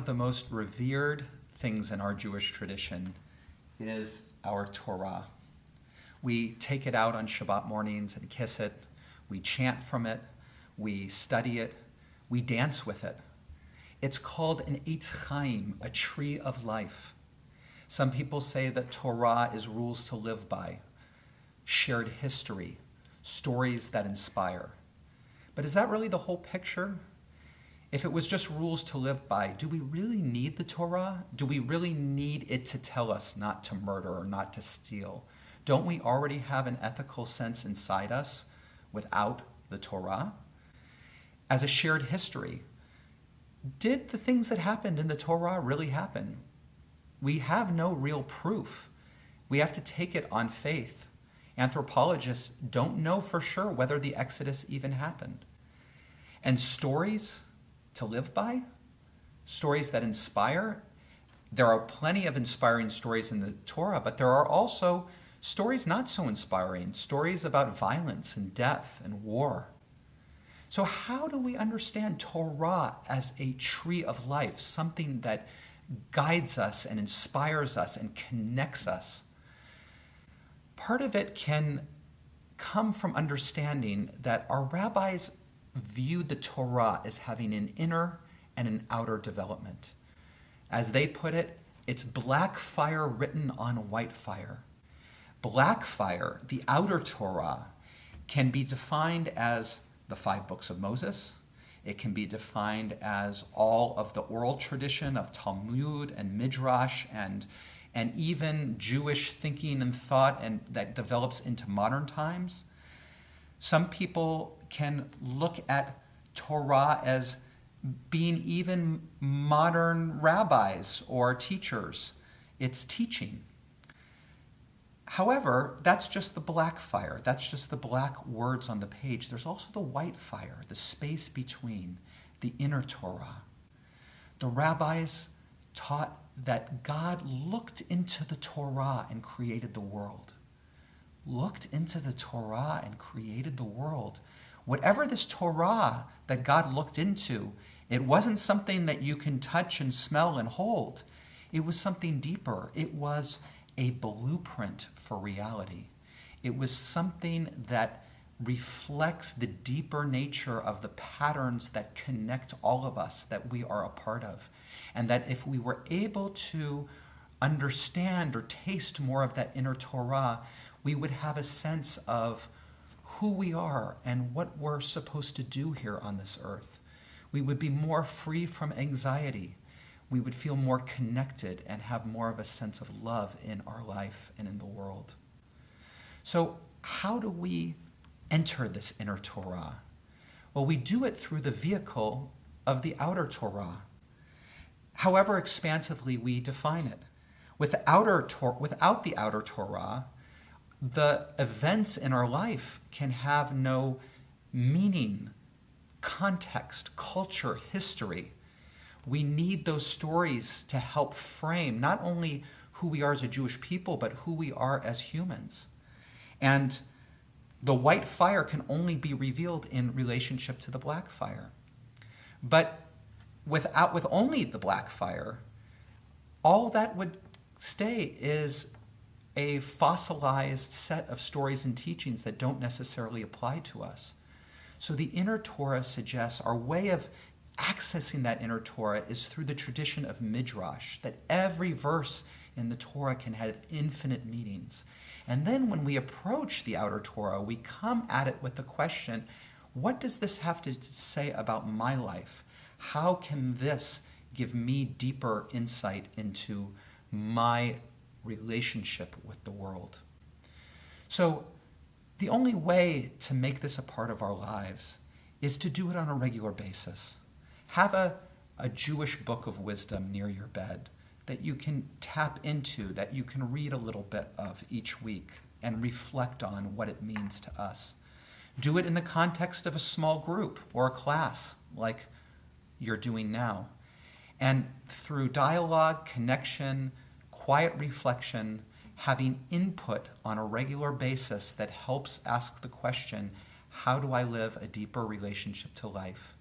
of the most revered things in our Jewish tradition is our Torah. We take it out on Shabbat mornings and kiss it. We chant from it. We study it. We dance with it. It's called an Eitz Chaim, a tree of life. Some people say that Torah is rules to live by, shared history, stories that inspire. But is that really the whole picture? If it was just rules to live by, do we really need the Torah? Do we really need it to tell us not to murder or not to steal? Don't we already have an ethical sense inside us without the Torah? As a shared history, did the things that happened in the Torah really happen? We have no real proof. We have to take it on faith. Anthropologists don't know for sure whether the Exodus even happened. And stories to live by, stories that inspire. There are plenty of inspiring stories in the Torah, but there are also stories not so inspiring, stories about violence and death and war. So how do we understand Torah as a tree of life, something that guides us and inspires us and connects us? Part of it can come from understanding that our rabbis viewed the Torah as having an inner and an outer development. As they put it, it's black fire written on white fire. Black fire, the outer Torah, can be defined as the 5 books of Moses. It can be defined as all of the oral tradition of Talmud and Midrash and even Jewish thinking and thought and that develops into modern times. Some people can look at Torah as being even modern rabbis or teachers. It's teaching. However, that's just the black fire. That's just the black words on the page. There's also the white fire, the space between, the inner Torah. The rabbis taught that God looked into the Torah and created the world. Looked into the Torah and created the world. Whatever this Torah that God looked into, it wasn't something that you can touch and smell and hold. It was something deeper. It was a blueprint for reality. It was something that reflects the deeper nature of the patterns that connect all of us, that we are a part of. And that if we were able to understand or taste more of that inner Torah, we would have a sense of who we are and what we're supposed to do here on this earth. We would be more free from anxiety. We would feel more connected and have more of a sense of love in our life and in the world. So how do we enter this inner Torah? Well, we do it through the vehicle of the outer Torah, however expansively we define it. Without the outer Torah, the events in our life can have no meaning, context, culture, history. We need those stories to help frame not only who we are as a Jewish people, but who we are as humans. And the white fire can only be revealed in relationship to the black fire. But with only the black fire, all that would stay is a fossilized set of stories and teachings that don't necessarily apply to us. So the inner Torah suggests our way of accessing that inner Torah is through the tradition of Midrash, that every verse in the Torah can have infinite meanings. And then when we approach the outer Torah, we come at it with the question, what does this have to say about my life? How can this give me deeper insight into my relationship with the world? So the only way to make this a part of our lives is to do it on a regular basis. Have a Jewish book of wisdom near your bed that you can tap into, that you can read a little bit of each week and reflect on what it means to us. Do it in the context of a small group or a class like you're doing now. And through dialogue, connection, quiet reflection, having input on a regular basis that helps ask the question, how do I live a deeper relationship to life?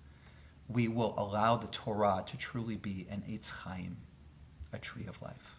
we will allow the Torah to truly be an Eitz Chaim, a tree of life.